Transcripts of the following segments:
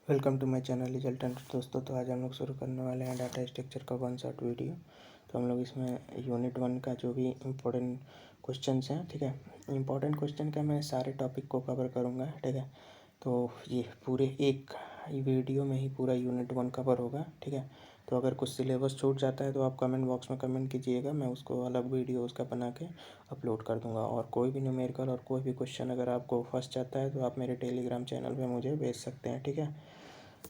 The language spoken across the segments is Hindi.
Welcome to my channel result and दोस्तों। तो आज हम लोग शुरू करने वाले हैं डाटा स्ट्रक्चर का वन शॉट वीडियो। तो हम लोग इसमें यूनिट 1 का जो भी इम्पोर्टेंट क्वेश्चंस हैं, ठीक है, इम्पोर्टेंट क्वेश्चन का मैं सारे टॉपिक को कवर करूँगा, ठीक है। तो ये पूरे एक वीडियो में ही पूरा यूनिट 1 कवर होगा, ठीक है। तो अगर कुछ सिलेबस छूट जाता है तो आप कमेंट बॉक्स में कमेंट कीजिएगा, मैं उसको अलग वीडियो उसका बना के अपलोड कर दूंगा। और कोई भी न्यूमेरिकल और कोई भी क्वेश्चन अगर आपको फंस जाता है तो आप मेरे टेलीग्राम चैनल पे मुझे भेज सकते हैं, ठीक है।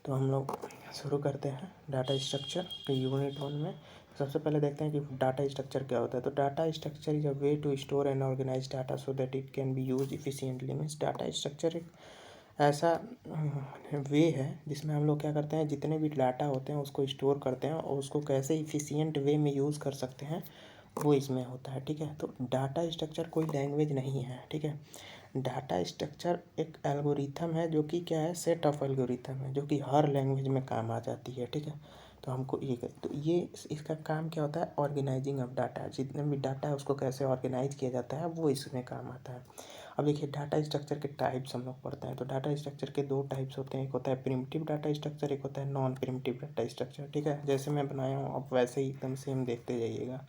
तो हम लोग शुरू करते हैं डाटा स्ट्रक्चर के यूनिट 1 में। सबसे पहले देखते हैं कि डाटा स्ट्रक्चर क्या होता है। तो data structure is a way to store and organize data so that it can be use efficiently. Means data structure एक ऐसा वे है जिसमें हम लोग क्या करते हैं, जितने भी डाटा होते हैं उसको स्टोर करते हैं और उसको कैसे इफ़िशिएंट वे में यूज़ कर सकते हैं वो इसमें होता है, ठीक है। तो डाटा स्ट्रक्चर कोई लैंग्वेज नहीं है, ठीक है। डाटा स्ट्रक्चर एक एल्गोरिथम है जो कि क्या है, सेट ऑफ एल्गोरिथम है जो कि हर लैंग्वेज में काम आ जाती है, ठीक है। तो हमको ये इसका काम क्या होता है, ऑर्गेनाइजिंग ऑफ डाटा। जितने भी डाटा है उसको कैसे ऑर्गेनाइज किया जाता है वो इसमें काम आता है। अब देखिए डाटा स्ट्रक्चर के टाइप्स हम लोग पढ़ते हैं। तो डाटा स्ट्रक्चर के दो टाइप्स होते हैं, एक होता है प्रिमिटिव डाटा स्ट्रक्चर, एक होता है नॉन प्रिमिटिव डाटा स्ट्रक्चर, ठीक है। जैसे मैं बनाया हूँ आप वैसे ही एकदम सेम देखते जाइएगा।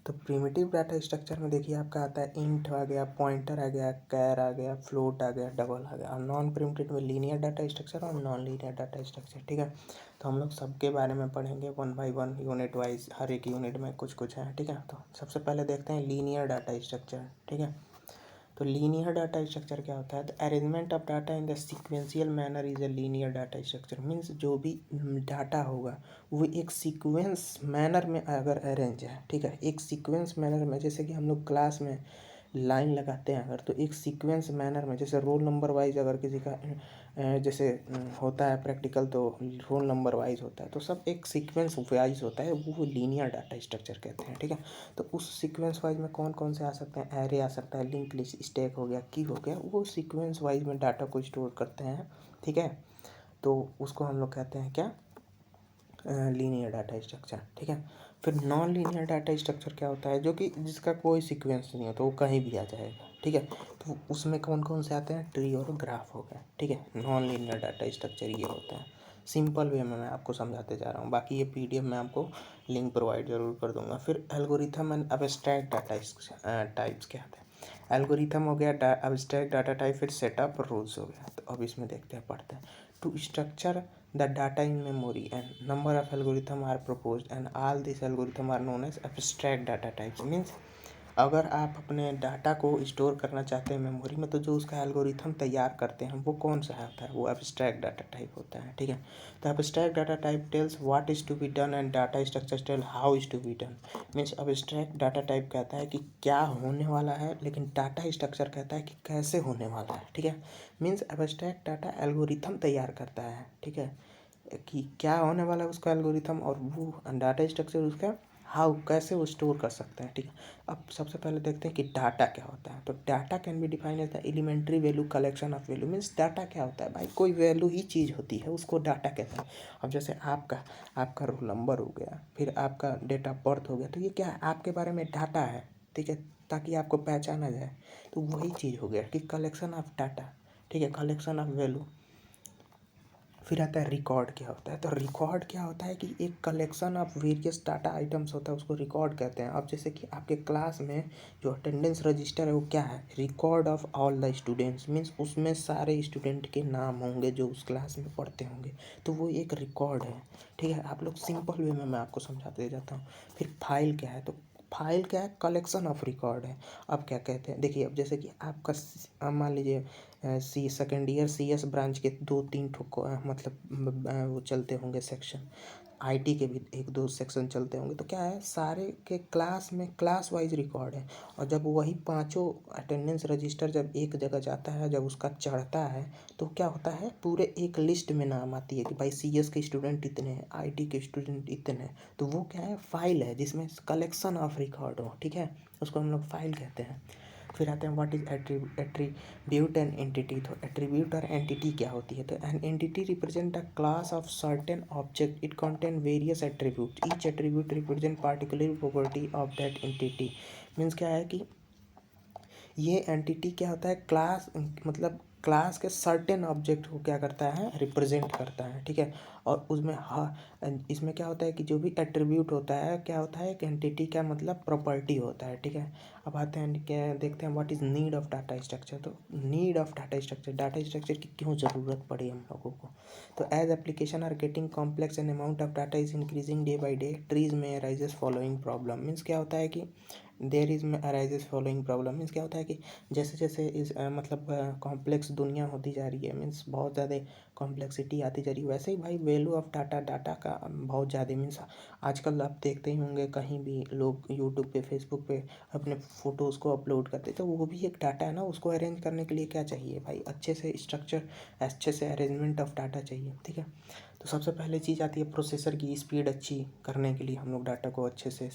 तो प्रिमिटिव डाटा स्ट्रक्चर में देखिए आपका आता है इंट आ गया, पॉइंटर आ गया, कैर आ गया, फ्लोट आ गया, डबल आ गया। और नॉन प्रिमिटिव में लीनियर डाटा स्ट्रक्चर और नॉन लीनियर डाटा स्ट्रक्चर, ठीक है। तो हम लोग सबके बारे में पढ़ेंगे one by one, unit wise. हर एक यूनिट में कुछ कुछ है, ठीक है। तो सबसे पहले देखते हैं लीनियर डाटा स्ट्रक्चर, ठीक है। तो लीनियर डाटा स्ट्रक्चर क्या होता है, तो arrangement of data in the sequential manner is a linear data structure. Means जो भी डाटा होगा वो एक सीक्वेंस मैनर में अगर अरेंज है, ठीक है, एक सीक्वेंस मैनर में। जैसे कि हम लोग क्लास में लाइन लगाते हैं अगर, तो एक सीक्वेंस मैनर में, जैसे रोल नंबर वाइज अगर किसी का जैसे होता है प्रैक्टिकल तो रोल नंबर वाइज होता है, तो सब एक सीक्वेंस वाइज होता है, वो लीनियर डाटा स्ट्रक्चर कहते हैं, ठीक है। तो उस सीक्वेंस वाइज में कौन कौन से आ सकते हैं, एरे आ सकता है, लिंक लिस्ट, स्टैक हो गया, की हो गया, वो सीक्वेंस वाइज में डाटा को स्टोर करते हैं, ठीक है। तो उसको हम लोग कहते हैं क्या, लीनियर डाटा स्ट्रक्चर, ठीक है। फिर नॉन लीनियर डाटा स्ट्रक्चर क्या होता है, जो कि जिसका कोई सीक्वेंस नहीं होता, वो कहीं भी आ जाएगा, ठीक है। तो उसमें कौन कौन से आते हैं, ट्री और ग्राफ हो गया, ठीक है। नॉन लीनियर डाटा स्ट्रक्चर ये होता है। सिंपल वे में मैं आपको समझाते जा रहा हूँ, बाकी ये पीडीएफ में आपको लिंक प्रोवाइड जरूर कर दूंगा। फिर algorithm and abstract data types क्या आते हैं। एल्गोरिथम हो गया, अब्स्ट्रैक्ट डाटा टाइप, फिर सेटअप रूल्स हो गया। तो अब इसमें देखते हैं, पढ़ते हैं। To structure the data in memory and number of algorithm are proposed and all these algorithm are known as abstract data types। means अगर आप अपने डाटा को स्टोर करना चाहते हैं मेमोरी में, तो जो उसका एल्गोरिथम तैयार करते हैं वो कौन सा होता है, वो एब्स्ट्रैक्ट डाटा टाइप होता है, ठीक है। तो abstract data type tells what is to be done and data structure tell how is to be done. Means abstract data type कहता है कि क्या होने वाला है, लेकिन डाटा स्ट्रक्चर कहता है कि कैसे होने वाला है, ठीक है। मीन्स एब्स्ट्रैक्ट डाटा एल्गोरिथम तैयार करता है, ठीक है, कि क्या होने वाला है उसका एल्गोरिथम, और वो डाटा स्ट्रक्चर उसका हाउ कैसे वो स्टोर कर सकते हैं, ठीक है। अब सबसे पहले देखते हैं कि डाटा क्या होता है। तो data can be define as the elementary value collection of value. Means data क्या होता है भाई, कोई वैल्यू ही चीज़ होती है, उसको डाटा कहते हैं। अब जैसे आपका रोल नंबर हो गया, फिर आपका डेट ऑफ बर्थ हो गया, तो ये क्या है, आपके बारे में डाटा है, ठीक है, ताकि आपको पहचाना जाए। तो वही चीज़ हो गया कि कलेक्शन ऑफ डाटा, ठीक है, कलेक्शन ऑफ वैल्यू। फिर आता है रिकॉर्ड क्या होता है। तो रिकॉर्ड क्या होता है कि एक collection of various data items होता है, उसको रिकॉर्ड कहते हैं। अब जैसे कि आपके क्लास में जो अटेंडेंस रजिस्टर है वो क्या है, record of all the students. Means उसमें सारे स्टूडेंट के नाम होंगे जो उस क्लास में पढ़ते होंगे, तो वो एक रिकॉर्ड है, ठीक है। आप लोग सिंपल वे में मैं आपको समझाते जाता हूँ। फिर फाइल क्या है, तो फाइल क्या है, कलेक्शन ऑफ रिकॉर्ड है। अब क्या कहते हैं, देखिए अब जैसे कि आपका मान लीजिए सी सेकेंड ईयर CS ब्रांच के 2-3 मतलब वो चलते होंगे सेक्शन, IT के भी 1-2 सेक्शन चलते होंगे। तो क्या है, सारे के क्लास में क्लास वाइज रिकॉर्ड है। और जब वही पांचों अटेंडेंस रजिस्टर जब एक जगह जाता है, जब उसका चढ़ता है, तो क्या होता है, पूरे एक लिस्ट में नाम आती है कि भाई CS के स्टूडेंट इतने हैं, IT के स्टूडेंट इतने हैं। तो वो क्या है, फाइल है जिसमें कलेक्शन ऑफ रिकॉर्ड हो, ठीक है, उसको हम लोग फाइल कहते हैं। फिर आते हैं what is attribute and entity. तो एट्रीब्यूट और एंटिटी क्या होती है, तो an entity represent a class of certain object, it contain various attribute, each attribute represent particular property of that entity. Means क्या है कि ये एंटिटी क्या होता है, क्लास मतलब क्लास के सर्टेन ऑब्जेक्ट को क्या करता है, रिप्रेजेंट करता है, ठीक है। और उसमें इसमें क्या होता है कि जो भी एट्रीब्यूट होता है क्या होता है, एक एंटिटी का मतलब प्रॉपर्टी होता है, ठीक है। अब आते हैं क्या देखते हैं, what is need of data structure. तो नीड ऑफ डाटा स्ट्रक्चर की क्यों ज़रूरत पड़ी हम लोगों को। तो as application are getting complex and amount of data is increasing day by day, trees में अराइजेस फॉलोइंग प्रॉब्लम। मीन्स क्या होता है कि देयर इज में अराइजेस फॉलोइंग प्रॉब्लम। मीन्स क्या होता है कि जैसे जैसे इस मतलब कॉम्प्लेक्स दुनिया होती जा रही है, मीन्स बहुत ज़्यादा कॉम्प्लेक्सिटी आती जा रही है, वैसे ही भाई वैल्यू ऑफ डाटा का बहुत ज़्यादा। मीन्स आजकल आप देखते ही होंगे कहीं भी लोग यूट्यूब पे फेसबुक पे अपने फ़ोटोज़ को अपलोड करते, तो वो भी एक डाटा है ना। उसको अरेंज करने के लिए क्या चाहिए भाई, अच्छे से स्ट्रक्चर, अच्छे से अरेंजमेंट ऑफ डाटा चाहिए, ठीक है। तो सबसे पहले चीज़ आती है प्रोसेसर की स्पीड अच्छी करने के लिए हम लोग डाटा को अच्छे से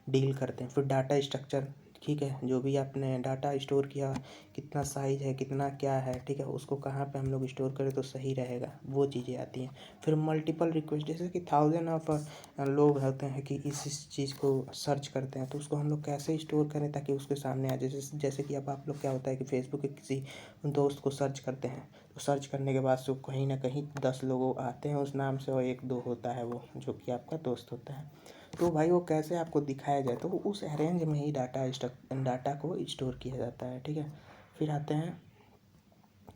डील करते हैं। फिर डाटा स्ट्रक्चर, ठीक है, जो भी आपने डाटा स्टोर किया, कितना साइज़ है, कितना क्या है, ठीक है, उसको कहाँ पे हम लोग स्टोर करें तो सही रहेगा, वो चीज़ें आती हैं। फिर मल्टीपल रिक्वेस्ट, जैसे कि 1000 ऑफ लोग होते हैं कि इस चीज़ को सर्च करते हैं, तो उसको हम लोग कैसे स्टोर करें ताकि उसके सामने आ जाए। जैसे कि अब आप लोग क्या होता है कि फेसबुक के किसी दोस्त को सर्च करते हैं, तो सर्च करने के बाद से कहीं ना कहीं 10 लोग आते हैं उस नाम से, और 1-2 होता है वो जो कि आपका दोस्त होता है। तो भाई वो कैसे आपको दिखाया जाए, तो उस अरेंज में ही डाटा को स्टोर किया जाता है, ठीक है। फिर आते हैं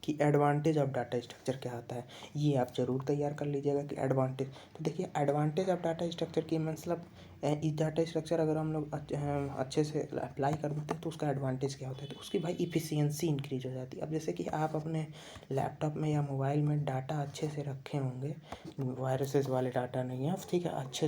कि एडवांटेज ऑफ डाटा स्ट्रक्चर क्या होता है, ये आप ज़रूर तैयार कर लीजिएगा कि एडवांटेज। तो देखिए एडवांटेज ऑफ डाटा स्ट्रक्चर की मतलब इस डाटा स्ट्रक्चर अगर हम लोग अच्छे से अप्लाई कर देते हैं तो उसका एडवांटेज क्या होता है, तो उसकी भाई इफ़िशियंसी इंक्रीज हो जाती है। अब जैसे कि आप अपने लैपटॉप में या मोबाइल में डाटा अच्छे से रखे होंगे, वायरसेस वाले डाटा नहीं है, ठीक है, अच्छे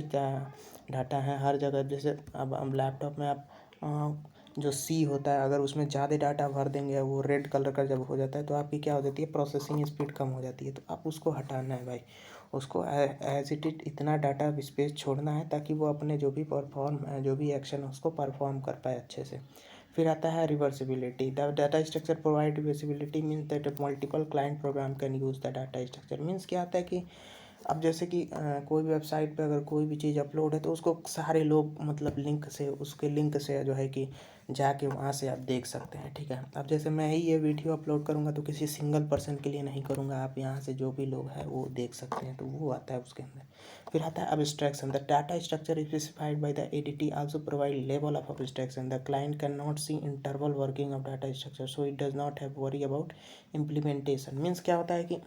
डाटा है हर जगह। जैसे अब लैपटॉप में आप जो सी होता है, अगर उसमें ज़्यादा डाटा भर देंगे, वो रेड कलर का जब हो जाता है तो आपकी क्या हो जाती है, प्रोसेसिंग स्पीड कम हो जाती है। तो आप उसको हटाना है भाई, उसको एज इट इट इतना डाटा स्पेस छोड़ना है ताकि वो अपने जो भी एक्शन है उसको परफॉर्म कर पाए अच्छे से। फिर आता है reversibility. The data structure provide reversibility means that multiple client program can use the data structure. Means क्या आता है कि अब जैसे कि कोई वेबसाइट पे अगर कोई भी चीज़ अपलोड है तो उसको सारे लोग मतलब उसके लिंक से जो है कि जाके वहाँ से आप देख सकते हैं, ठीक है। अब जैसे मैं ही ये वीडियो अपलोड करूँगा तो किसी सिंगल पर्सन के लिए नहीं करूँगा, आप यहाँ से जो भी लोग हैं वो देख सकते हैं, तो वो आता है उसके अंदर। फिर आता है abstraction. The data structure is specified by the ADT also provide level of abstraction. The client can not see interval working of data structure, so it does not have worry about implementation. Means क्या होता है कि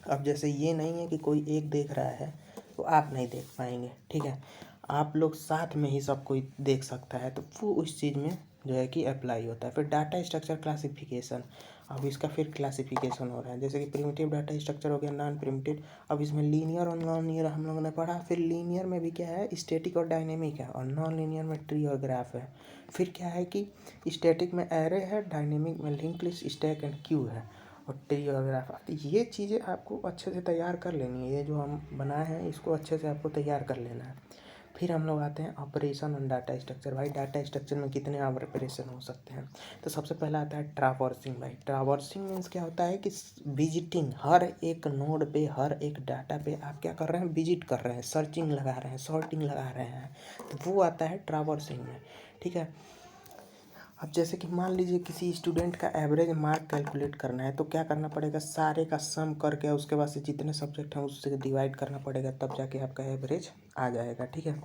अब जैसे ये नहीं है कि कोई एक देख रहा है तो आप नहीं देख पाएंगे, ठीक है, आप लोग साथ में ही सब कोई देख सकता है, तो वो उस चीज़ में जो है कि अप्लाई होता है। फिर डाटा स्ट्रक्चर क्लासिफिकेशन। अब इसका फिर क्लासिफिकेशन हो रहा है, जैसे कि प्रिमिटिव डाटा स्ट्रक्चर हो गया, नॉन प्रिमिटिव। अब इसमें लीनियर और नॉन लीनियर हम लोगों ने पढ़ा। फिर लीनियर में भी क्या है, स्टैटिक और डायनेमिक है, और नॉन लीनियर में ट्री और ग्राफ है। फिर क्या है कि स्टैटिक में एरे है, डायनेमिक में link list, stack and Q है, और ट्री वगैरह। तो ये चीज़ें आपको अच्छे से तैयार कर लेनी है, ये जो हम बनाए हैं इसको अच्छे से आपको तैयार कर लेना है। फिर हम लोग आते हैं ऑपरेशन ऑन डाटा स्ट्रक्चर। भाई डाटा स्ट्रक्चर में कितने ऑपरेशन हो सकते हैं, तो सबसे पहला आता है ट्रावर्सिंग। भाई ट्रावर्सिंग मीन्स क्या होता है कि विजिटिंग, हर एक नोड पे, हर एक डाटा पे आप क्या कर रहे हैं, विजिट कर रहे हैं, सर्चिंग लगा रहे हैं, सॉर्टिंग लगा रहे हैं, तो वो आता है ट्रावर्सिंग में, ठीक है। अब जैसे कि मान लीजिए किसी स्टूडेंट का एवरेज मार्क कैलकुलेट करना है, तो क्या करना पड़ेगा, सारे का सम करके उसके बाद से जितने सब्जेक्ट हैं उससे डिवाइड करना पड़ेगा, तब जाके आपका एवरेज आ जाएगा, ठीक है।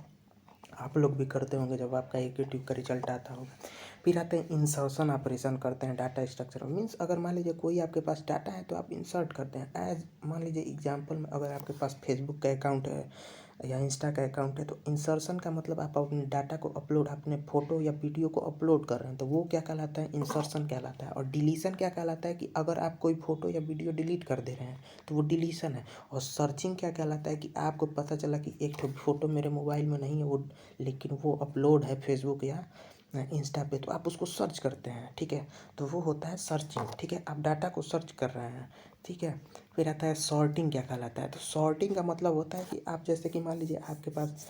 आप लोग भी करते होंगे जब आपका एक का रिजल्ट आता होगा। फिर आते हैं इंसर्शन ऑपरेशन करते हैं डाटा स्ट्रक्चर में। मीन्स अगर मान लीजिए कोई आपके पास डाटा है तो आप इंसर्ट करते हैं। एज मान लीजिए एग्जांपल में अगर आपके पास फेसबुक का अकाउंट है या इंस्टा का अकाउंट है, तो इंसर्शन का मतलब आप अपने डाटा को अपलोड, अपने फ़ोटो या वीडियो को अपलोड कर रहे हैं, तो वो क्या कहलाता है, इंसर्शन कहलाता है। और डिलीशन क्या कहलाता है कि अगर आप कोई फ़ोटो या वीडियो डिलीट कर दे रहे हैं तो वो डिलीशन है। और सर्चिंग क्या कहलाता है कि आपको पता चला कि एक फ़ोटो मेरे मोबाइल में नहीं है वो, लेकिन वो अपलोड है फेसबुक या इंस्टा पे, तो आप उसको सर्च करते हैं, ठीक है, तो वो होता है सर्चिंग, ठीक है। आप डाटा को सर्च कर रहे हैं, ठीक है। फिर आता है सॉर्टिंग क्या कहलाता है। तो सॉर्टिंग का मतलब होता है कि आप जैसे कि मान लीजिए आपके पास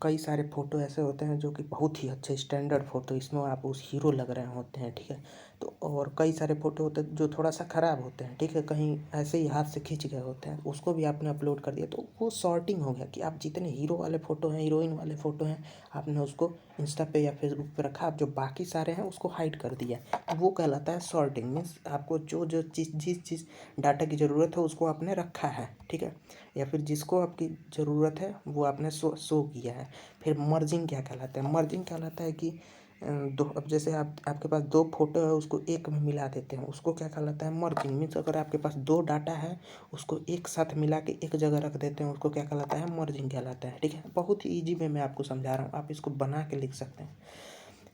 कई सारे फ़ोटो ऐसे होते हैं जो कि बहुत ही अच्छे स्टैंडर्ड फ़ोटो, इसमें आप उस हीरो लग रहे होते हैं, ठीक है। तो और कई सारे फ़ोटो होते हैं जो थोड़ा सा ख़राब होते हैं, ठीक है, कहीं ऐसे ही हाथ से खींच गए होते हैं, उसको भी आपने अपलोड कर दिया, तो वो सॉर्टिंग हो गया कि आप जितने हीरो वाले फ़ोटो हैं, हीरोइन वाले फ़ोटो हैं, आपने उसको इंस्टा पे या फेसबुक पे रखा, आप जो बाकी सारे हैं उसको हाइड कर दिया। तो वो कहलाता है सॉर्टिंग। मीन्स आपको जो जो चीज़ जिस चीज़ डाटा की ज़रूरत है उसको आपने रखा है, ठीक है, या फिर जिसको आपकी ज़रूरत है वो आपने शो किया है। फिर मर्जिंग क्या कहलाता है। मर्जिंग कहलाता है कि दो, अब जैसे आपके पास दो फोटो है उसको एक में मिला देते हैं, उसको क्या कहलाता है, मर्जिंग। मीन्स अगर आपके पास दो डाटा है उसको एक साथ मिला के एक जगह रख देते हैं, उसको क्या कहलाता है, मर्जिंग कहलाता है, ठीक है। बहुत ही ईजी वे में आपको समझा रहा हूँ, आप इसको बना के लिख सकते हैं।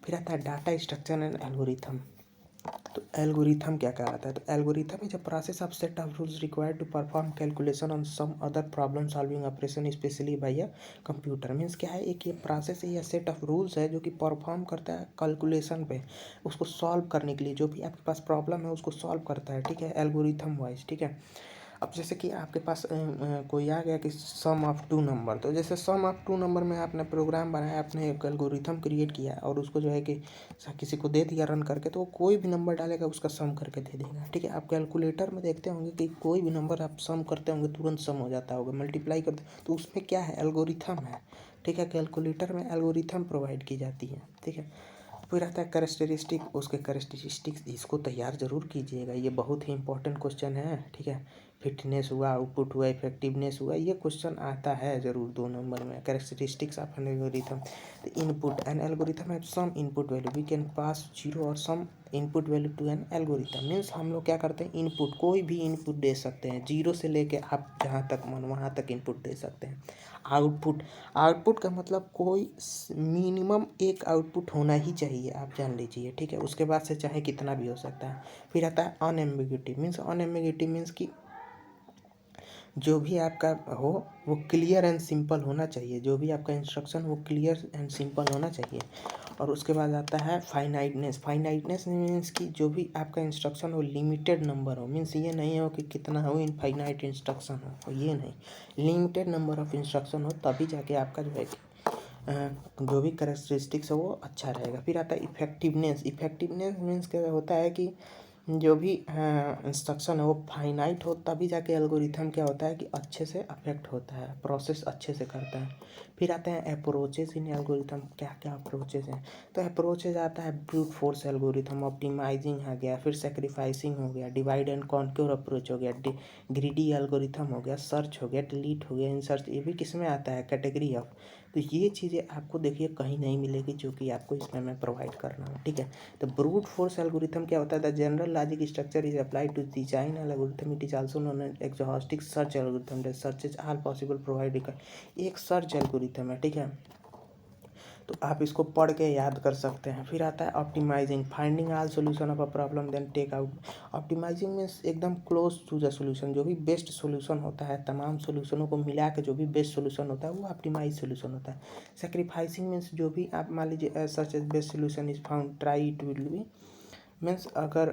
फिर आता है डाटा स्ट्रक्चर एंड एल्गोरिथम। तो एल्गोरिथम क्या कहलाता है। तो algorithm is a process of set of rules required to perform calculation on some other problem solving operation specially by a computer. Means क्या है, एक ये प्रोसेस है या सेट ऑफ रूल्स है जो कि परफॉर्म करता है कैलकुलेशन पे, उसको सॉल्व करने के लिए, जो भी आपके पास प्रॉब्लम है उसको सॉल्व करता है, ठीक है, एल्गोरिथम वाइज, ठीक है। अब जैसे कि आपके पास कोई आ गया कि सम ऑफ टू नंबर, तो जैसे सम ऑफ टू नंबर में आपने प्रोग्राम बनाया, आपने एक एल्गोरिथम क्रिएट किया और उसको जो है कि किसी को दे दिया रन करके, तो वो कोई भी नंबर डालेगा उसका सम करके दे देगा, ठीक है। आप कैलकुलेटर में देखते होंगे कि कोई भी नंबर आप सम करते होंगे तुरंत सम हो जाता होगा, मल्टीप्लाई करते, तो उसमें क्या है, एल्गोरिथम है, ठीक है। कैलकुलेटर में एल्गोरिथम प्रोवाइड की जाती है, ठीक है। फिर आता है कैरेक्टरिस्टिक, उसके कैरेक्टरिस्टिक्स, इसको तैयार जरूर कीजिएगा, ये बहुत ही इंपॉर्टेंट क्वेश्चन है, ठीक है। फिटनेस हुआ, आउटपुट हुआ, इफेक्टिवनेस हुआ, ये क्वेश्चन आता है जरूर 2 नंबर में। Characteristics of an algorithm. तो input, an algorithm have some input value, we can pass zero और some input value to an algorithm. Means हम लोग क्या करते हैं, इनपुट, कोई भी इनपुट दे सकते हैं, जीरो से लेके आप जहाँ तक मन वहाँ तक इनपुट दे सकते हैं। आउटपुट, आउटपुट का मतलब कोई मिनिमम एक आउटपुट होना ही चाहिए, आप जान लीजिए, ठीक है। उसके बाद से चाहे कितना भी हो सकता है। फिर आता है अनएम्बिग्यूटी। मीन्स अनएम्बिग्यूटी मीन्स कि जो भी आपका हो वो क्लियर एंड सिंपल होना चाहिए, जो भी आपका इंस्ट्रक्शन वो क्लियर एंड सिंपल होना चाहिए। और उसके बाद आता है फाइनाइटनेस। फाइनाइटनेस मीन्स कि जो भी आपका इंस्ट्रक्शन हो लिमिटेड नंबर हो। मीन्स ये नहीं हो कि कितना हो, इनफाइनाइट इंस्ट्रक्शन हो, ये नहीं, लिमिटेड नंबर ऑफ इंस्ट्रक्शन हो, तभी जाके आपका जो है जो भी कैरेक्टरिस्टिक्स है वो अच्छा रहेगा। फिर आता है इफेक्टिवनेस। इफेक्टिवनेस मीन्स क्या होता है कि जो भी इंस्ट्रक्शन है वो फाइनाइट हो, तभी जाके एल्गोरिथम क्या होता है कि अच्छे से अफेक्ट होता है, प्रोसेस अच्छे से करता है। फिर आते हैं अप्रोचेस इन एल्गोरिथम, क्या क्या अप्रोचेस हैं। तो अप्रोचेज आता है ब्रूट फोर्स एल्गोरिथम, ऑप्टिमाइजिंग आ गया, फिर सेक्रीफाइसिंग हो गया, डिवाइड एंड कॉन्क्योर अप्रोच हो गया, ग्रीडी एल्गोरिथम हो गया, सर्च हो गया, डिलीट हो गया, इंसर्च, ये भी किस में आता है, कैटेगरी ऑफ। तो ये चीज़ें आपको देखिए कहीं नहीं मिलेगी जो कि आपको इसमें मैं प्रोवाइड कर रहा हूँ, ठीक है। तो ब्रूट फोर्स एल्गोरिथम क्या होता है, the general logic structure is applied to design algorithm, it is also known as exhaustive search algorithm that searches all possible provide. एक सर्च एल्गोरिथम है, ठीक है। तो आप इसको पढ़ के याद कर सकते हैं। फिर आता है optimizing, finding all solution of a problem then take out. Optimizing means एकदम क्लोज टू द सोल्यूशन, जो भी बेस्ट सोल्यूशन होता है, तमाम सोल्यूशनों को मिला के जो भी बेस्ट सोल्यूशन होता है वो ऑप्टिमाइज सोल्यूशन होता है। सेक्रीफाइसिंग मीन्स जो भी आप मान लीजिए such as best solution is found try it will be. Means अगर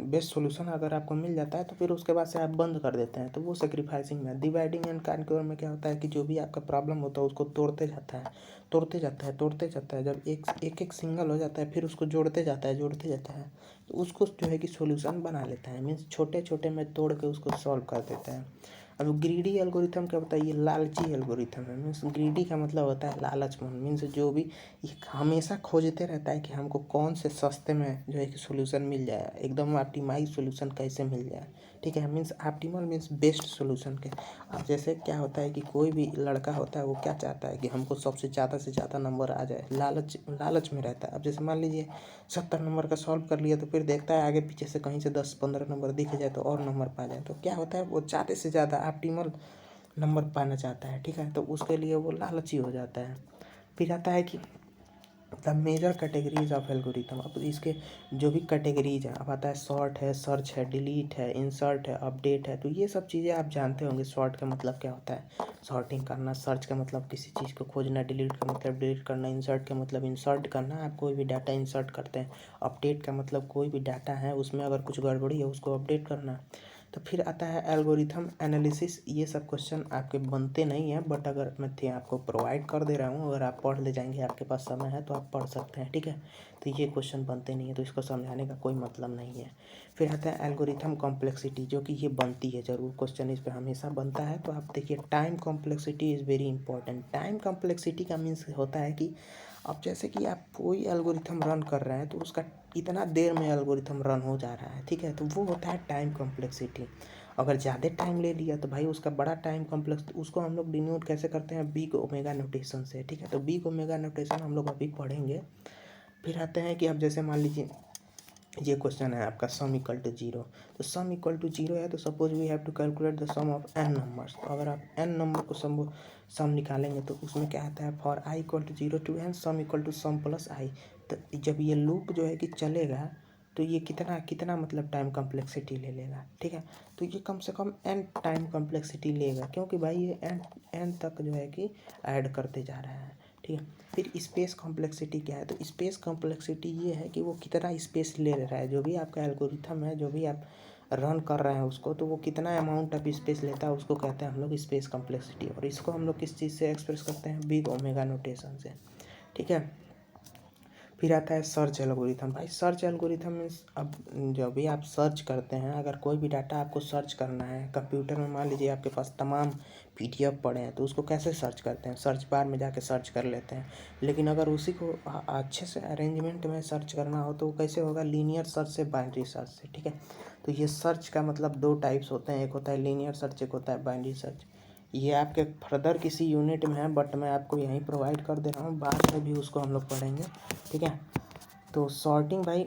बेस्ट सोल्यूशन अगर आपको मिल जाता है तो फिर उसके बाद से आप बंद कर देते हैं, तो वो सेक्रीफाइसिंग में। डिवाइडिंग एंड कॉन्क्योर में क्या होता है कि जो भी आपका प्रॉब्लम होता है उसको तोड़ते जाता है, तोड़ते जाता है, तोड़ते जाता है, जब एक एक सिंगल हो जाता है फिर उसको जोड़ते जाता है, जोड़ते जाता है, तो उसको जो है कि सोल्यूशन बना लेता है। मीन्स छोटे छोटे में तोड़ के उसको सॉल्व कर देता है। अब ग्रीडी एल्गोरिथम क्या होता है, ये लालची एल्गोरिथम है। मीन्स ग्रीडी का मतलब होता है लालचमंद। मीन्स जो भी ये हमेशा खोजते रहता है कि हमको कौन से सस्ते में जो है कि सोल्यूशन मिल जाए, एकदम ऑप्टिमाइज सोल्यूशन कैसे मिल जाए, ठीक है। Means optimal means best solution के। अब जैसे क्या होता है कि कोई भी लड़का होता है वो क्या चाहता है कि हमको सबसे ज़्यादा से ज़्यादा नंबर आ जाए, लालच लालच में रहता है। अब जैसे मान लीजिए 70 नंबर का सॉल्व कर लिया, तो फिर देखता है आगे पीछे से कहीं से 10-15 नंबर दिख जाए तो और नंबर पा जाए, तो क्या होता है वो ज़्यादा से ज़्यादा ऑप्टिमल नंबर पाना चाहता है, ठीक है। तो उसके लिए वो लालची हो जाता है। फिर आता है कि the major categories of algorithm. अब इसके जो भी कैटेगरीज हैं, अब आता है सॉर्ट है, सर्च है, डिलीट है, इंसर्ट है, अपडेट है। तो ये सब चीज़ें आप जानते होंगे। सॉर्ट का मतलब क्या होता है, सॉर्टिंग करना। सर्च का मतलब किसी चीज़ को खोजना। डिलीट का मतलब डिलीट करना। इंसर्ट का मतलब इंसर्ट करना, आप कोई भी डाटा इंसर्ट करते हैं। अपडेट का मतलब कोई भी डाटा है उसमें अगर कुछ गड़बड़ी है उसको अपडेट करना। तो फिर आता है एल्गोरिथम एनालिसिस। ये सब क्वेश्चन आपके बनते नहीं हैं, बट अगर मैं आपको प्रोवाइड कर दे रहा हूँ, अगर आप पढ़ ले जाएंगे, आपके पास समय है तो आप पढ़ सकते हैं, ठीक है। तो ये क्वेश्चन बनते नहीं है, तो इसको समझाने का कोई मतलब नहीं है। फिर आता है एल्गोरिथम कॉम्प्लेक्सिटी, जो कि ये बनती है ज़रूर, क्वेश्चन इस पर हमेशा बनता है। तो आप देखिए, time complexity is very important. Time complexity का मीन्स होता है कि अब जैसे कि आप कोई एल्गोरिथम रन कर रहे हैं तो उसका कितना देर में एल्गोरिथम रन हो जा रहा है, ठीक है। तो वो होता है टाइम कॉम्प्लेक्सिटी। अगर ज़्यादा टाइम ले लिया तो भाई उसका बड़ा टाइम कॉम्प्लेक्स, उसको हम लोग डिनोट कैसे करते हैं, बिग ओमेगा नोटेशन से, ठीक है। तो बिग ओमेगा नोटेशन हम लोग अभी पढ़ेंगे। फिर आते हैं कि अब जैसे मान लीजिए ये क्वेश्चन है आपका, सम इक्वल टू जीरो। तो सम इक्वल टू जीरो है, तो suppose we have to calculate the sum of N numbers. तो अगर आप एन नंबर को सम निकालेंगे तो उसमें क्या आता है, for I equal to zero to N sum equal to sum plus I. तो जब ये लूप जो है कि चलेगा तो ये कितना कितना मतलब टाइम कॉम्प्लेक्सिटी ले लेगा, ठीक है। तो ये कम से कम एन टाइम कॉम्प्लेक्सिटी लेगा, क्योंकि भाई ये एन तक जो है कि ऐड करते जा रहा है, ठीक है। फिर स्पेस कॉम्प्लेक्सिटी क्या है, तो स्पेस कॉम्प्लेक्सिटी ये है कि वो कितना स्पेस ले रहा है, जो भी आपका एल्गोरिथम है, जो भी आप रन कर रहे हैं उसको, तो वो कितना अमाउंट ऑफ स्पेस लेता है, उसको कहते हैं हम लोग स्पेस कॉम्प्लेक्सिटी। और इसको हम लोग किस चीज़ से एक्सप्रेस करते हैं, बिग ओमेगा नोटेशन से, ठीक है। फिर आता है सर्च एल्गोरिथम। भाई सर्च एल्गोरिथम मीन्स, अब जब भी आप सर्च करते हैं, अगर कोई भी डाटा आपको सर्च करना है कंप्यूटर में, मान लीजिए आपके पास तमाम PDF पड़े हैं, तो उसको कैसे सर्च करते हैं, सर्च बार में जाके सर्च कर लेते हैं। लेकिन अगर उसी को अच्छे से अरेंजमेंट में सर्च करना हो तो वो कैसे होगा, लीनियर सर्च से, बाइनरी सर्च से, ठीक है। तो ये सर्च का मतलब दो टाइप्स होते हैं, एक होता है लीनियर सर्च, एक होता है बाइनरी सर्च। ये आपके फर्दर किसी यूनिट में है, बट मैं आपको यहीं प्रोवाइड कर दे रहा हूँ, बाद में भी उसको हम लोग पढ़ेंगे, ठीक है। तो सॉर्टिंग भाई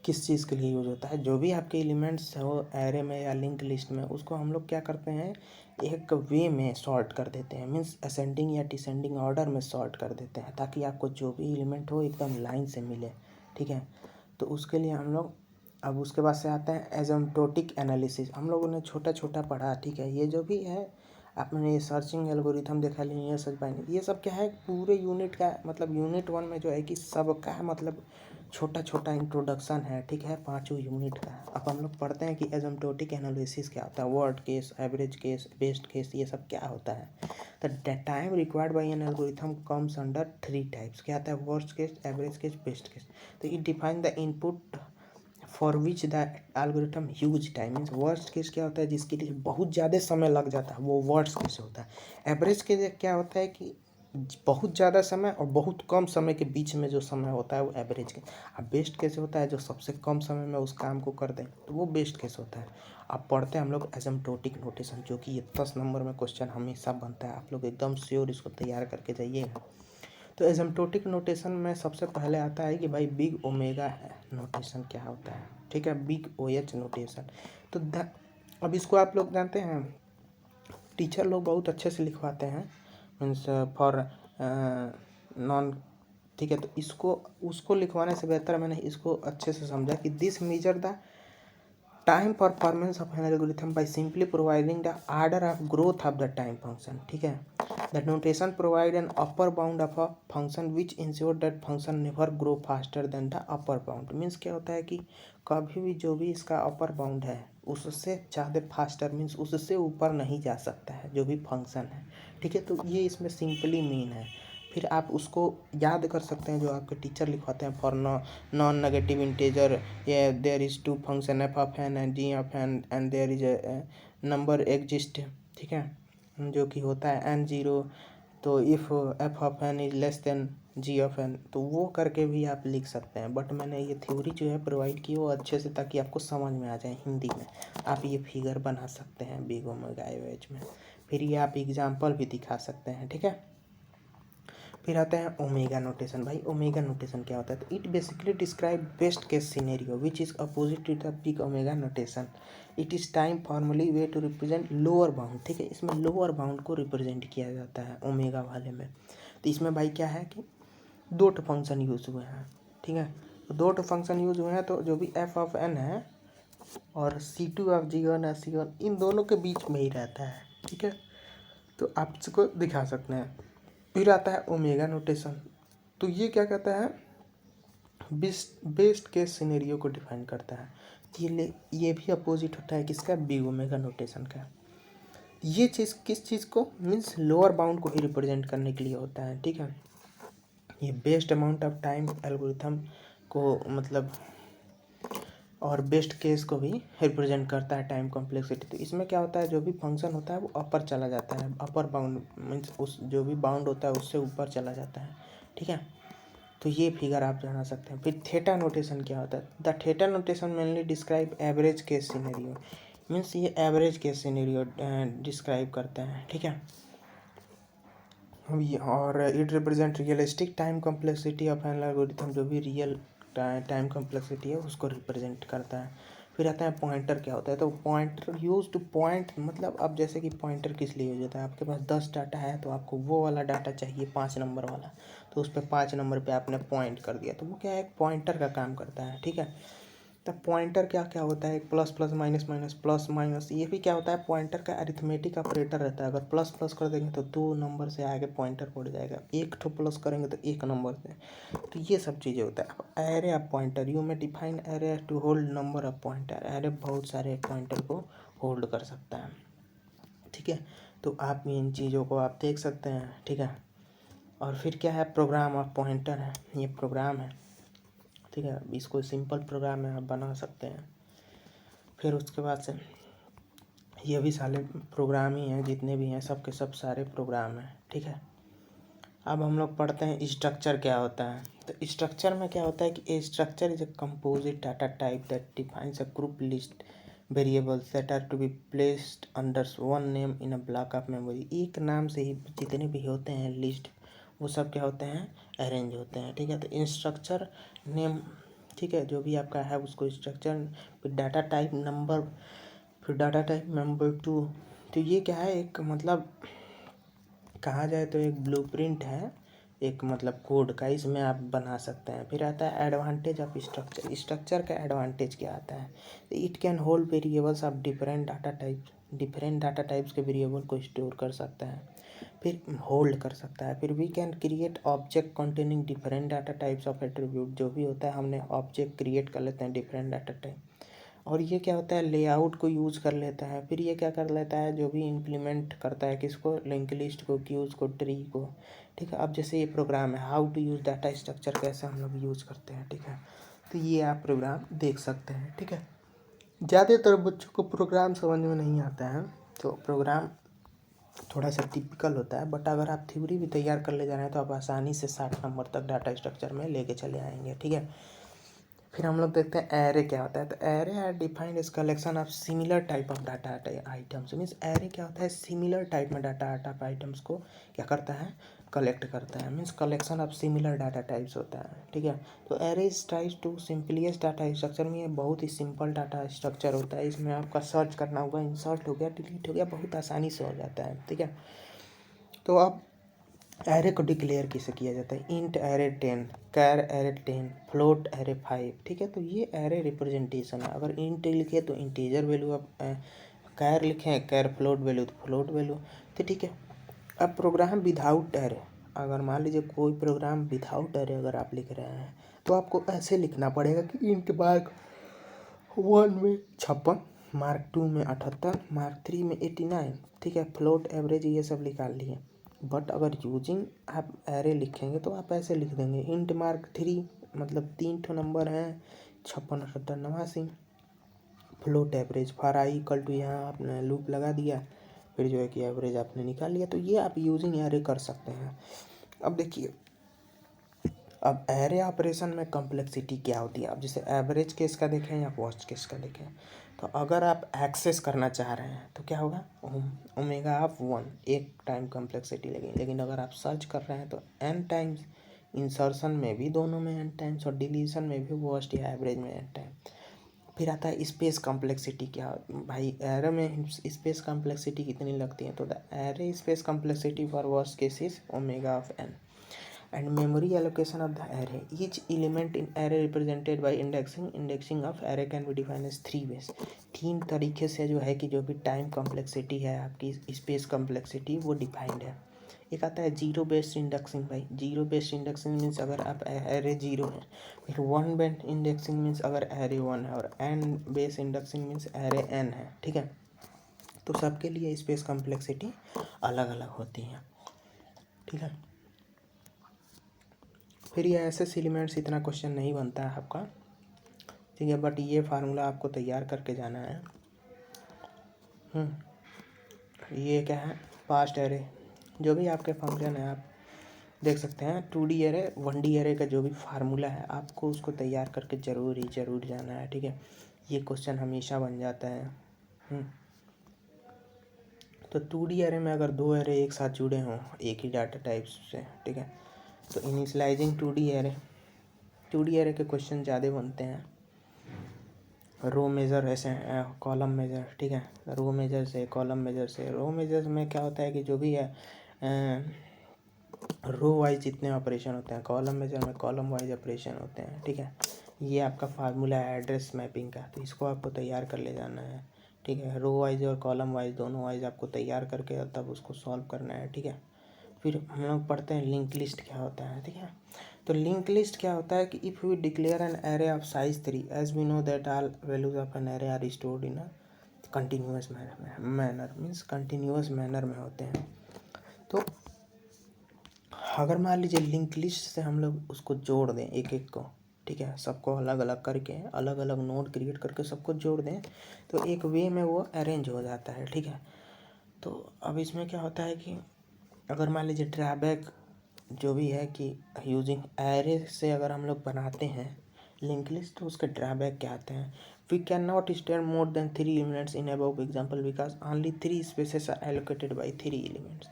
किस चीज़ के लिए यूज होता है, जो भी आपके एलिमेंट्स हो एरे में या लिंक लिस्ट में, उसको हम लोग क्या करते हैं, एक वे में सॉर्ट कर देते हैं। मीन्स असेंडिंग या डिसेंडिंग ऑर्डर में सॉर्ट कर देते हैं, ताकि आपको जो भी एलिमेंट हो एकदम लाइन से मिले, ठीक है। तो उसके लिए हम लोग, अब उसके बाद से आते हैं एसिम्प्टोटिक एनालिसिस। हम लोगों ने छोटा छोटा पढ़ा, ठीक है। ये जो भी है आपने ये सर्चिंग एल्गोरिथम देखा, लीनियर सर्च बाइनरी, ये सब क्या है, पूरे यूनिट का मतलब यूनिट 1 में जो है कि सबका मतलब छोटा छोटा इंट्रोडक्शन है, ठीक है, पांचों यूनिट का। अब हम लोग पढ़ते हैं कि एसिम्प्टोटिक एनालिसिस क्या होता है, worst case, average case, best case, ये सब क्या होता है। The time required by an algorithm comes under 3 types. क्या आता है, worst case, average case, best case. तो it define the input for which the algorithm huge time. Means worst case क्या होता है, जिसके लिए बहुत ज़्यादा समय लग जाता है, वो वर्स्ट केस होता है। एवरेज केस क्या होता है कि बहुत ज़्यादा समय और बहुत कम समय के बीच में जो समय होता है वो एवरेज केस। अब बेस्ट केस होता है जो सबसे कम समय में उस काम को कर दें, तो वो बेस्ट केस होता है। अब पढ़ते हैं हम लोग एसिम्प्टोटिक नोटेशन, जो कि ये 10 नंबर में क्वेश्चन हमेशा बनता है। आप लोग एकदम श्योर इसको तैयार करके जाइएगा। तो एसिम्प्टोटिक नोटेशन में सबसे पहले आता है कि भाई बिग ओमेगा नोटेशन क्या होता है, ठीक है, बिग OH नोटेशन। तो अब इसको आप लोग जानते हैं, टीचर लोग बहुत अच्छे से लिखवाते हैं, मीन्स फॉर नॉन, ठीक है। तो इसको उसको लिखवाने से बेहतर मैंने इसको अच्छे से समझा कि this measure the time performance of an algorithm by simply providing the order of growth of the time function, ठीक है। The notation provide an upper bound of a function which ensure that function never grow faster than the upper bound. Means क्या होता है कि कभी भी जो भी इसका अपर बाउंड है उससे ज़्यादा फास्टर, मीन्स उससे ऊपर नहीं जा सकता है जो भी फंक्शन है, ठीक है। तो ये इसमें सिंपली मीन है। फिर आप उसको याद कर सकते हैं जो आपके टीचर लिखवाते हैं, फॉर नॉन नेगेटिव इंटीजर ये there is two function f of n and g of n and there is a number exist, ठीक है, जो कि होता है n0। तो if f of n is less than g of n, तो वो करके भी आप लिख सकते हैं। बट मैंने ये थ्योरी जो है प्रोवाइड की वो अच्छे से, ताकि आपको समझ में आ जाए हिंदी में। आप ये फिगर बना सकते हैं बिग ओमेगा एवरेज में, फिर ये आप एग्जाम्पल भी दिखा सकते हैं, ठीक है। फिर आता है ओमेगा नोटेशन। भाई ओमेगा नोटेशन क्या होता है, तो it basically describe best case scenario which is opposite to the big omega notation. It is time formally way to represent lower bound, ठीक है। इसमें लोअर बाउंड को रिप्रेजेंट किया जाता है ओमेगा वाले में। तो इसमें भाई क्या है कि दो ठो फंक्शन यूज़ हुए हैं, ठीक है। तो दो ठो फंक्शन यूज़ हुए हैं, तो जो भी एफ ऑफ एन है और C2 ऑफ G1 है C1 इन दोनों के बीच में ही रहता है, ठीक है। तो आप इसको दिखा सकते हैं। फिर आता है ओमेगा नोटेशन। तो ये क्या कहता है, बेस्ट केस सिनेरियो को डिफाइन करता है। ये भी अपोजिट होता है किसका, बी ओमेगा नोटेशन का। ये चीज़ किस चीज़ को, मीन्स लोअर बाउंड को ही रिप्रेजेंट करने के लिए होता है, ठीक है। ये best amount of time algorithm को मतलब और बेस्ट केस को भी रिप्रेजेंट करता है, टाइम कॉम्प्लेक्सिटी। तो इसमें क्या होता है, जो भी फंक्शन होता है वो अपर चला जाता है, अपर बाउंड मीन्स उस जो भी बाउंड होता है उससे ऊपर चला जाता है, ठीक है। तो ये फिगर आप जाना सकते हैं। फिर थीटा नोटेशन क्या होता है, the theta notation mainly describe average case scenario, means ये एवरेज केस सिनेरियो डिस्क्राइब करते हैं, ठीक है। और it represent realistic time complexity of an algorithm, जो भी रियल टाइम कॉम्प्लेक्सिटी है उसको रिप्रेजेंट करता है। फिर आता है पॉइंटर क्या होता है, तो पॉइंटर यूज टू पॉइंट, मतलब अब जैसे कि पॉइंटर किस लिए यूज होता है, आपके पास 10 डाटा है तो आपको वो वाला डाटा चाहिए 5 नंबर वाला, तो उस पर 5 नंबर पे आपने पॉइंट कर दिया, तो वो क्या है, एक पॉइंटर का काम करता है, ठीक है। तब पॉइंटर क्या क्या होता है, plus plus minus minus plus minus, ये भी क्या होता है, पॉइंटर का अरिथमेटिक ऑपरेटर रहता है। अगर प्लस प्लस कर देंगे तो 2 नंबर से आगे पॉइंटर बढ़ जाएगा, एक ठो प्लस करेंगे तो 1 नंबर से। तो ये सब चीज़ें होता है। अब array of pointer, you may define array to hold number of pointer, array बहुत सारे पॉइंटर को होल्ड कर सकता है, ठीक है। तो आप इन चीज़ों को आप देख सकते हैं, ठीक है। और फिर क्या है, प्रोग्राम ऑफ पॉइंटर है, ये प्रोग्राम है, ठीक है। इसको सिंपल प्रोग्राम में आप बना सकते हैं। फिर उसके बाद से ये भी सारे प्रोग्राम ही हैं, जितने भी हैं सब के सब सारे प्रोग्राम हैं, ठीक है। अब हम लोग पढ़ते हैं स्ट्रक्चर क्या होता है। तो स्ट्रक्चर में क्या होता है कि structure is a composite data type that defines a group list variables that are to be placed under one name in a block of memory. एक नाम से ही जितने भी होते हैं लिस्ट, वो सब क्या होते हैं, अरेंज होते हैं, ठीक है। तो स्ट्रक्चर नेम, ठीक है, जो भी आपका है उसको स्ट्रक्चर, फिर डाटा टाइप नंबर, फिर डाटा टाइप नंबर 2। तो ये क्या है, एक मतलब कहा जाए तो एक ब्लूप्रिंट है, एक मतलब कोड का, इसमें आप बना सकते हैं। फिर आता है एडवांटेज ऑफ स्ट्रक्चर। स्ट्रक्चर का एडवांटेज क्या आता है, it can hold variables of different data types, different data types के वेरिएबल को स्टोर कर सकता है, फिर होल्ड कर सकता है। फिर we can create object containing different data types of attribute, जो भी होता है हमने ऑब्जेक्ट क्रिएट कर लेते हैं डिफरेंट डाटा टाइप। और ये क्या होता है, लेआउट को यूज़ कर लेता है। फिर ये क्या कर लेता है, जो भी इम्प्लीमेंट करता है किसको, लिंक लिस्ट को, क्यूज को, ट्री को, ठीक है। अब जैसे ये प्रोग्राम है how to use data structure, कैसे हम लोग यूज़ करते हैं, ठीक है। तो ये आप प्रोग्राम देख सकते हैं, ठीक है। ज़्यादातर बच्चों को प्रोग्राम समझ में नहीं आता है, तो प्रोग्राम थोड़ा सा टिपिकल होता है, बट अगर आप थ्योरी भी तैयार कर ले जा रहे हैं तो आप आसानी से 60 नंबर तक डाटा स्ट्रक्चर में लेके चले आएंगे, ठीक है। फिर हम लोग देखते हैं एरे क्या होता है। तो array are defined is collection of similar type of data items, means array क्या होता है, सिमिलर टाइप में डाटा आइटम्स को क्या करता है, कलेक्ट करता है, means collection of similar data types होता है, ठीक है। तो array is tries to simplest data structure, में ये बहुत ही सिंपल डाटा स्ट्रक्चर होता है। इसमें आपका सर्च करना होगा, इंसर्ट हो गया, डिलीट हो गया, बहुत आसानी से हो जाता है, ठीक है। तो अब एरे को डिक्लेयर कैसे किया जाता है, इंट एरे 10, कैर एरे 10, फ्लोट एरे 5, ठीक है। तो ये एरे रिप्रेजेंटेशन है। अगर इंट लिखे तो इंटीजर वैल्यू, अब कैर लिखें, कैर फ्लोट वैल्यू तो फ्लोट वैल्यू, तो ठीक है। अब प्रोग्राम विदाउट एरे, अगर मान लीजिए कोई प्रोग्राम विदाउट एरे अगर आप लिख रहे हैं तो आपको ऐसे लिखना पड़ेगा कि इंट मार्क 1 में 56, मार्क 2 में 78, मार्क 3 में 89, ठीक है। फ्लोट एवरेज ये सब निकाल लिए। बट अगर यूजिंग आप एरे लिखेंगे तो आप ऐसे लिख देंगे, इंट मार्क 3 मतलब 3 ठो नंबर हैं, 56, 78, 89, float average for I equal to, यहाँ आपने लूप लगा दिया, फिर जो है कि एवरेज आपने निकाल लिया। तो ये आप यूजिंग एरे कर सकते हैं। अब देखिए, अब एरे ऑपरेशन में कॉम्प्लेक्सिटी क्या होती है। अब जैसे एवरेज केस का देखें या वर्स्ट केस का देखें, तो अगर आप एक्सेस करना चाह रहे हैं तो क्या होगा, ओमेगा ऑफ 1 एक टाइम कॉम्प्लेक्सिटी लगेगी। लेकिन अगर आप सर्च कर रहे हैं तो एन टाइम्स, इंसर्शन में भी दोनों में एन टाइम्स और डिलीशन में भी वर्स्ट या एवरेज में एन टाइम। फिर आता है स्पेस कॉम्प्लेक्सिटी। क्या भाई, एरे में स्पेस कॉम्प्लेक्सिटी कितनी लगती है, तो the array space complexity for worst case is omega of n. and memory allocation of the array. Each element in array represented by indexing. Indexing of array can be defined as 3 ways. 3 तरीके से जो है कि जो भी टाइम कॉम्प्लेक्सिटी है आपकी स्पेस कॉम्प्लेक्सिटी वो डिफाइंड है। एक आता है जीरो बेस्ड इंडेक्सिंग भाई। जीरो बेस्ड इंडेक्सिंग मीन्स अगर आप एरे जीरो है। फिर वन बेस्ड इंडेक्सिंग मीन्स अगर एरे वन है। और n based indexing means array n है। ठीक है, तो सबके लिए स्पेस कॉम्प्लेक्सिटी अलग अलग होती है। ठीक है, फिर ये ऐसे एलिमेंट्स इतना क्वेश्चन नहीं बनता है आपका। ठीक है, बट ये फार्मूला आपको तैयार करके जाना है। ये क्या है, पास्ट एरे। जो भी आपके फंक्शन है आप देख सकते हैं। 2D एरे 1D एरे का जो भी फार्मूला है आपको उसको तैयार करके ज़रूर जाना है। ठीक है, ये क्वेश्चन हमेशा बन जाता है। तो 2D एरे में अगर 2 एरे एक साथ जुड़े हों एक ही डाटा टाइप से, ठीक है, तो इनिशियलाइजिंग 2D एरे के क्वेश्चन ज़्यादा बनते हैं। रो मेज़र ऐसे कॉलम मेज़र। ठीक है, रो मेज़र से कॉलम मेज़र से। रो मेज़र में क्या होता है कि जो भी है रो वाइज जितने ऑपरेशन होते हैं, कॉलम मेज़र में कॉलम वाइज ऑपरेशन होते हैं। ठीक है, ये आपका फार्मूला है एड्रेस मैपिंग का, तो इसको आपको तैयार कर ले जाना है। ठीक है, रो वाइज और कॉलम वाइज दोनों वाइज आपको तैयार करके तब उसको सॉल्व करना है। ठीक है, फिर हम लोग पढ़ते हैं लिंक लिस्ट क्या होता है। ठीक है, तो लिंक लिस्ट क्या होता है कि if we declare an array of size 3 as we know that all values of an array are stored in a continuous manner means continuous manner में होते हैं। तो अगर मान लीजिए लिंक लिस्ट से हम लोग उसको जोड़ दें एक एक को, ठीक है, सबको अलग अलग करके अलग अलग नोड क्रिएट करके सबको जोड़ दें तो एक वे में वो अरेंज हो जाता है। ठीक है, तो अब इसमें क्या होता है कि अगर मान लीजिए ड्रैबैक जो भी है कि यूजिंग एरे से अगर हम लोग बनाते हैं लिंक लिस्ट तो उसके ड्रैबैक क्या आते हैं। We can not store more than 3 elements in above example because only 3 spaces are allocated by 3 elements.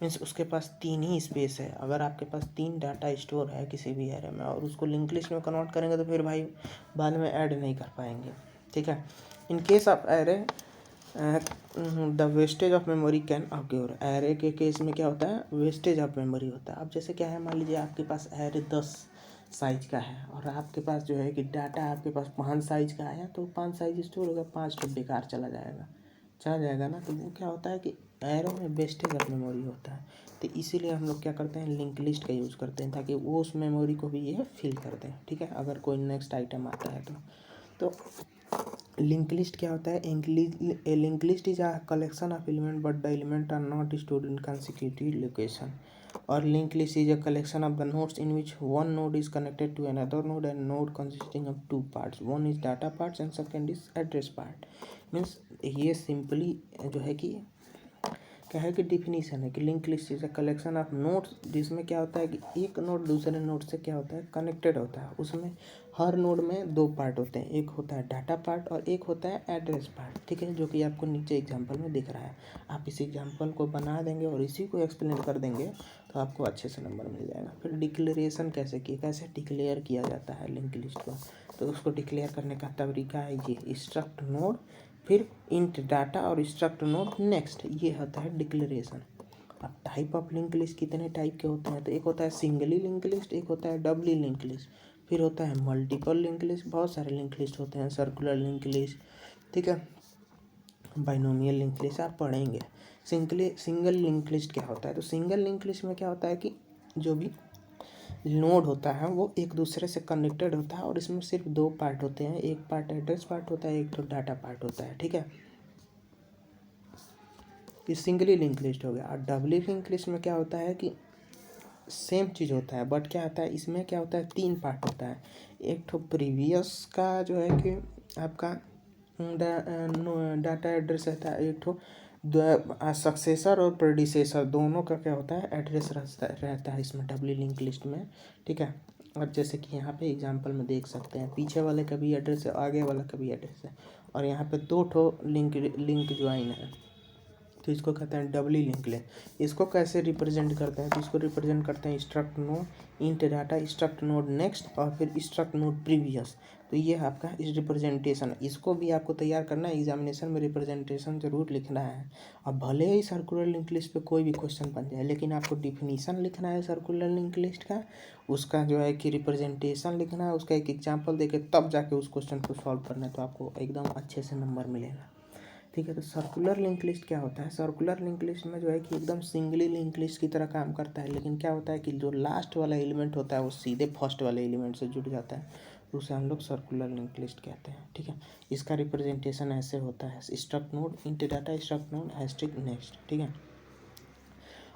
मीन्स उसके पास 3 ही स्पेस है। अगर आपके पास 3 डाटा स्टोर है किसी भी एरे में और उसको लिंक लिस्ट में कन्वर्ट करेंगे तो फिर भाई बाद में ऐड नहीं कर पाएंगे। ठीक है, in case of array the wastage of memory can occur. Array के केस में क्या होता है, वेस्टेज ऑफ मेमोरी होता है। अब जैसे क्या है, मान लीजिए आपके पास एरे 10 साइज का है और आपके पास जो है कि डाटा आपके पास 5 साइज का आया तो 5 साइज स्टोर होगा, 5 तो बेकार चला जाएगा ना। तो वो क्या होता है कि एरे में वेस्टेज ऑफ मेमोरी होता है। तो इसीलिए हम लोग क्या करते हैं, लिंक लिस्ट का यूज़ करते हैं ताकि वो उस मेमोरी को भी ये फिल कर दें। ठीक है, अगर कोई नेक्स्ट आइटम आता है तो लिंक लिस्ट क्या होता है, link list is a collection of element but the element are not stored in consecutive location. और link list is a collection of the nodes in which one node is connected to another node and node consisting of 2 parts, one is data parts and second is address part. Means ये सिंपली जो है कि क्या है कि डिफिनीशन है कि link list is a collection of nodes जिसमें क्या होता है कि एक नोड दूसरे नोड से क्या होता है कनेक्टेड होता है। उसमें हर नोड में 2 पार्ट होते हैं, एक होता है डाटा पार्ट और एक होता है एड्रेस पार्ट। ठीक है, जो कि आपको नीचे एग्जांपल में दिख रहा है। आप इस एग्जांपल को बना देंगे और इसी को एक्सप्लेन कर देंगे तो आपको अच्छे से नंबर मिल जाएगा। फिर डिक्लेरेशन कैसे डिक्लेयर किया जाता है लिंक लिस्ट को, तो उसको डिक्लेयर करने का तरीका है ये स्ट्रक्ट नोड फिर इंट डाटा और स्ट्रक्ट नोड नेक्स्ट, ये होता है डिक्लेरेशन। अब टाइप ऑफ लिंक लिस्ट कितने टाइप के होते हैं, तो एक होता है सिंगली लिंक लिस्ट, एक होता है डबली लिंक लिस्ट, फिर होता है मल्टीपल लिंक लिस्ट, बहुत सारे लिंक लिस्ट होते हैं, सर्कुलर लिंक लिस्ट, ठीक है, बाइनोमियल लिंक लिस्ट आप पढ़ेंगे। सिंगल लिंक लिस्ट क्या होता है, तो सिंगल लिंक लिस्ट में क्या होता है कि जो भी नोड होता है वो एक दूसरे से कनेक्टेड होता है और इसमें सिर्फ 2 पार्ट होते हैं, एक पार्ट एड्रेस पार्ट होता है, एक तो डाटा पार्ट होता है। ठीक है, ये सिंगली लिंक लिस्ट हो गया। और डबली लिंक लिस्ट में क्या होता है कि सेम चीज़ होता है बट क्या आता है इसमें क्या होता है 3 पार्ट होता है। एक तो प्रीवियस का जो है कि आपका डाटा एड्रेस रहता है, एक तो सक्सेसर और प्रेडिसेसर दोनों का क्या होता है एड्रेस रहता है इसमें डबली लिंक लिस्ट में। ठीक है, और जैसे कि यहाँ पे एग्जांपल में देख सकते हैं पीछे वाले का भी एड्रेस है, आगे वाला का भी एड्रेस है और यहाँ पे 2 ठो लिंक ज्वाइन है, तो इसको कहते हैं डबली लिंक लिस्ट। इसको कैसे रिप्रेजेंट करते हैं, तो इसको रिप्रेजेंट करते हैं struct node int data struct node next और फिर स्ट्रक्ट नोड प्रीवियस। तो ये आपका इस रिप्रेजेंटेशन, इसको भी आपको तैयार करना है, एग्जामिनेशन में रिप्रेजेंटेशन जरूर लिखना है। अब भले ही सर्कुलर लिंक लिस्ट पे कोई भी क्वेश्चन बन जाए, लेकिन आपको डिफिनीशन लिखना है सर्कुलर लिंक लिस्ट का, उसका जो है कि रिप्रेजेंटेशन लिखना है, उसका एक एग्जाम्पल देके तब जाके उस क्वेश्चन को सॉल्व करना है, तो आपको एकदम अच्छे से नंबर मिलेगा। ठीक है, तो सर्कुलर लिंक लिस्ट क्या होता है? सर्कुलर लिंक लिस्ट में जो है कि एकदम सिंगली लिंक लिस्ट की तरह काम करता है, लेकिन क्या होता है कि जो लास्ट वाला एलिमेंट होता है वो सीधे फर्स्ट वाले एलिमेंट से जुड़ जाता है, तो उसे हम लोग सर्कुलर लिंक लिस्ट कहते हैं। ठीक है, इसका रिप्रेजेंटेशन ऐसे होता है, struct node into data struct node hashtag next. ठीक है,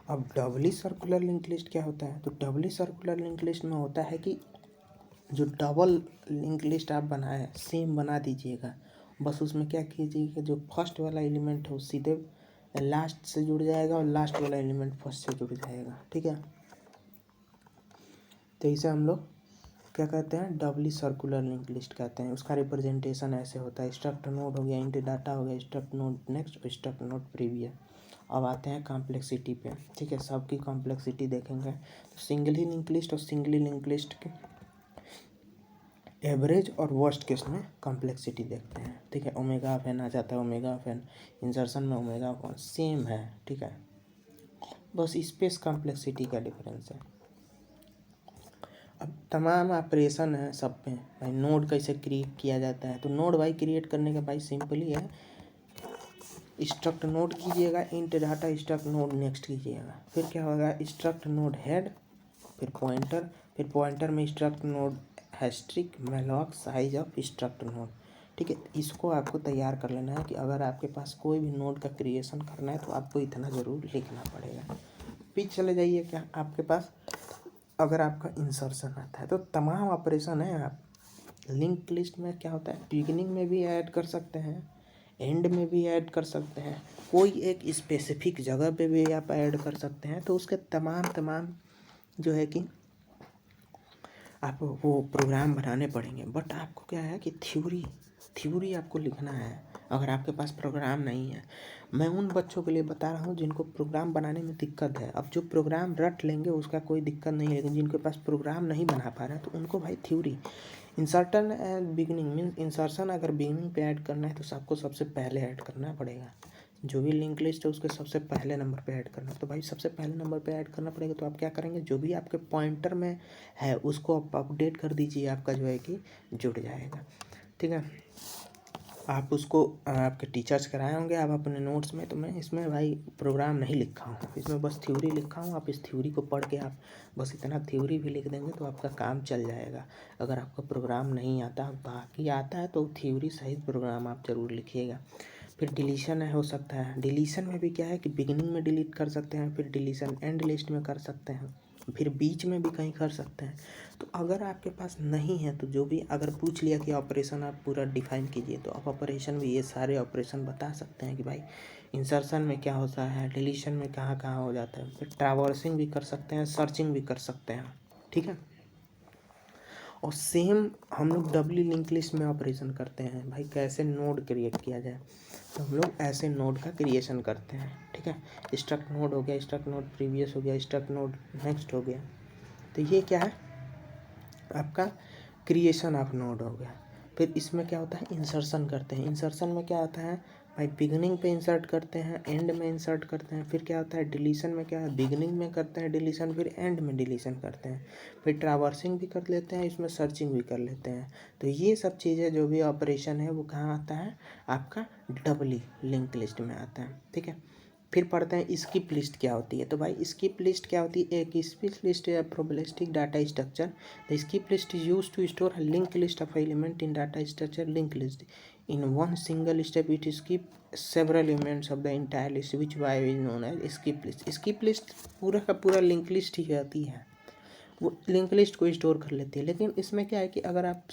अब डबली सर्कुलर लिंक लिस्ट क्या होता है? तो डबली सर्कुलर लिंक लिस्ट में होता है कि जो डबल लिंक लिस्ट आप बनाए सेम बना दीजिएगा, बस उसमें क्या कीजिएगा, जो फर्स्ट वाला एलिमेंट है वो सीधे लास्ट से जुड़ जाएगा और लास्ट वाला एलिमेंट फर्स्ट से जुड़ जाएगा। ठीक है, तो इसे हम लोग क्या कहते हैं? डबली सर्कुलर लिंक लिस्ट कहते हैं। उसका रिप्रेजेंटेशन ऐसे होता है, स्ट्रक्ट नोड हो गया, इंटू डाटा हो गया, struct node next, struct node previous. अब आते हैं कॉम्प्लेक्सिटी पे। ठीक है, सबकी कॉम्प्लेक्सिटी देखेंगे, तो सिंगली लिंक लिस्ट और सिंगली लिंक लिस्ट के एवरेज और वर्स्ट केस में कॉम्प्लेक्सिटी देखते हैं। ठीक है, ओमेगा ऑफ एन आ जाता है, ओमेगा ऑफ एन इंसर्शन में ओमेगा ऑफ वन सेम है। ठीक है, बस स्पेस कॉम्प्लेक्सिटी का डिफरेंस है। अब तमाम ऑपरेशन है सब पे भाई, नोड कैसे क्रिएट किया जाता है? तो नोड भाई क्रिएट करने का भाई सिंपल ही है, स्ट्रक्ट नोड कीजिएगा, int data struct node next कीजिएगा, फिर क्या होगा, स्ट्रक्ट नोड हेड, फिर पॉइंटर में struct node asterisk malloc size of struct node. ठीक है, इसको आपको तैयार कर लेना है कि अगर आपके पास कोई भी नोड का क्रिएशन करना है तो आपको इतना ज़रूर लिखना पड़ेगा। फिर चले जाइए क्या आपके पास, अगर आपका इंसर्शन आता है तो तमाम ऑपरेशन है आप लिंक लिस्ट में क्या होता है, बिगिनिंग में भी ऐड कर सकते हैं, एंड में भी ऐड कर सकते हैं, कोई एक स्पेसिफिक जगह पे भी आप ऐड कर सकते हैं। तो उसके तमाम जो है कि आप वो प्रोग्राम बनाने पड़ेंगे, बट आपको क्या है कि थ्योरी आपको लिखना है। अगर आपके पास प्रोग्राम नहीं है, मैं उन बच्चों के लिए बता रहा हूँ जिनको प्रोग्राम बनाने में दिक्कत है। अब जो प्रोग्राम रट लेंगे उसका कोई दिक्कत नहीं है, लेकिन जिनके पास प्रोग्राम नहीं बना पा रहे हैं तो उनको भाई theory insertion and beginning means insertion अगर बिगिनिंग पे ऐड करना है तो सबको सबसे पहले ऐड करना पड़ेगा। जो भी लिंक लिस्ट है उसके सबसे पहले नंबर पे ऐड करना, तो भाई सबसे पहले नंबर पे ऐड करना पड़ेगा। तो आप क्या करेंगे, जो भी आपके पॉइंटर में है उसको आप अपडेट कर दीजिए, आपका जो है कि जुड़ जाएगा। ठीक है, आप उसको आपके टीचर्स कराए होंगे आप अपने नोट्स में, तो मैं इसमें भाई प्रोग्राम नहीं लिखा हूँ, इसमें बस थ्योरी लिखा हूँ। आप इस थ्योरी को पढ़ के आप बस इतना थ्योरी भी लिख देंगे तो आपका काम चल जाएगा। अगर आपका प्रोग्राम नहीं आता, बाकी आता है, तो थ्योरी सहित प्रोग्राम आप ज़रूर लिखिएगा। फिर डिलीशन है, हो सकता है डिलीशन में भी क्या है कि बिगिनिंग में डिलीट कर सकते हैं, फिर डिलीशन एंड लिस्ट में कर सकते हैं, फिर बीच में भी कहीं कर सकते हैं। तो अगर आपके पास नहीं है तो जो भी अगर पूछ लिया कि ऑपरेशन आप पूरा डिफाइन कीजिए, तो आप ऑपरेशन भी ये सारे ऑपरेशन बता सकते हैं कि भाई इंसर्शन में क्या होता है, डिलीशन में कहाँ कहाँ हो जाता है, फिर ट्रैवर्सिंग भी कर सकते हैं, सर्चिंग भी कर सकते हैं। ठीक है, और सेम हम लोग डबली लिंक लिस्ट में ऑपरेशन करते हैं भाई, कैसे नोड क्रिएट किया जाए, तो हम लोग ऐसे नोड का क्रिएशन करते हैं। ठीक है, स्ट्रक्ट नोड हो गया, स्ट्रक्ट नोड प्रीवियस हो गया, स्ट्रक्ट नोड नेक्स्ट हो गया, तो ये क्या है आपका क्रिएशन ऑफ नोड हो गया। फिर इसमें क्या होता है, इंसर्शन करते हैं। इंसर्शन में क्या होता है भाई, बिगनिंग पे इंसर्ट करते हैं, एंड में इंसर्ट करते हैं। फिर क्या होता है डिलीशन में, क्या है बिगनिंग में करते हैं डिलीशन, फिर एंड में डिलीशन करते हैं, फिर ट्रैवर्सिंग भी कर लेते हैं, इसमें सर्चिंग भी कर लेते हैं। तो ये सब चीज़ें जो भी ऑपरेशन है वो कहाँ आता है, आपका डबली लिंक लिस्ट में आता है। ठीक है, फिर पढ़ते हैं स्किप लिस्ट क्या होती है। तो भाई स्किप लिस्ट क्या होती है, एक स्किप लिस्ट है probabilistic data structure. The skip list is used to store a linked list of element in data structure linked list in one single step. It skip several elements of the entire list which by is known as skip list. skip list पूरा का पूरा लिंक लिस्ट ही आती है, वो लिंक लिस्ट को स्टोर कर लेती है। लेकिन इसमें क्या है कि अगर आप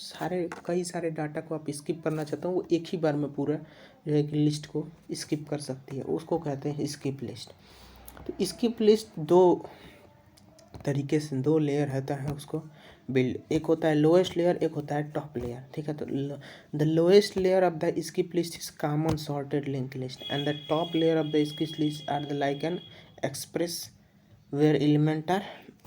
कई सारे डाटा को आप स्किप करना चाहते हो, वो एक ही बार में पूरा जो है कि लिस्ट को स्किप कर सकती है, उसको कहते हैं स्किप लिस्ट। तो स्किप लिस्ट दो तरीके से, दो लेयर रहता है उसको बिल्ड, एक होता है लोएस्ट लेयर, एक होता है टॉप लेयर। ठीक है, तो the lowest layer of the skip list is common sorted link list and the top layer of the skip list are the like an express where element are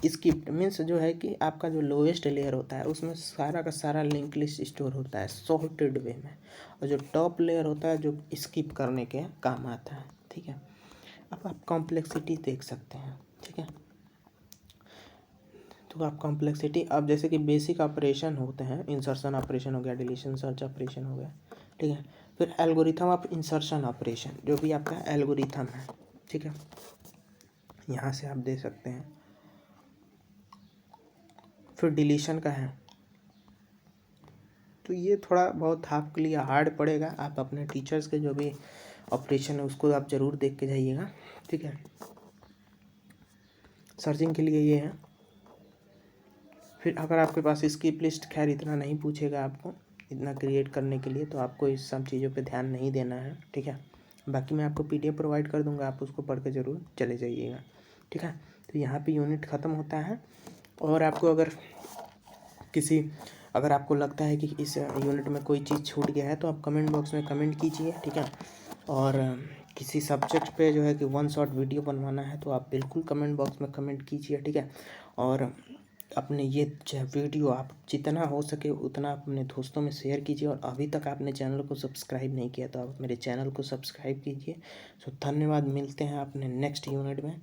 skipped means जो है कि आपका जो लोएस्ट लेयर होता है उसमें सारा का सारा लिंक लिस्ट स्टोर होता है सॉर्टेड वे में, और जो टॉप लेयर होता है जो स्किप करने के काम आता है, ठीक है। अब आप कॉम्प्लेक्सिटी देख सकते हैं, ठीक है। तो आप कॉम्प्लेक्सिटी, अब जैसे कि बेसिक ऑपरेशन होते हैं, इंसर्शन ऑपरेशन हो गया, डिलीशन सर्च ऑपरेशन हो गया, ठीक है। फिर एल्गोरिथम ऑफ इंसर्शन ऑपरेशन, जो भी आपका एल्गोरिथम है, ठीक है, यहाँ से आप दे सकते हैं। फिर डिलीशन का है, तो ये थोड़ा बहुत आपके लिए हार्ड पड़ेगा, आप अपने टीचर्स के जो भी ऑपरेशन है उसको आप ज़रूर देख के जाइएगा, ठीक है। सर्चिंग के लिए ये है। फिर अगर आपके पास स्किप लिस्ट, खैर इतना नहीं पूछेगा आपको इतना क्रिएट करने के लिए, तो आपको इस सब चीज़ों पे ध्यान नहीं देना है, ठीक है। बाकी मैं आपको PDF प्रोवाइड कर दूंगा, आप उसको पढ़ के ज़रूर चले जाइएगा, ठीक है। तो यहाँ पे यूनिट ख़त्म होता है। और आपको अगर आपको लगता है कि इस यूनिट में कोई चीज़ छूट गया है तो आप कमेंट बॉक्स में कमेंट कीजिए, ठीक है। और किसी सब्जेक्ट पे जो है कि 1 शॉट वीडियो बनवाना है तो आप बिल्कुल कमेंट बॉक्स में कमेंट कीजिए, ठीक है। और अपने ये वीडियो आप जितना हो सके उतना अपने दोस्तों में शेयर कीजिए, और अभी तक आपने चैनल को सब्सक्राइब नहीं किया तो आप मेरे चैनल को सब्सक्राइब कीजिए। सो धन्यवाद, मिलते हैं अपने नेक्स्ट यूनिट में।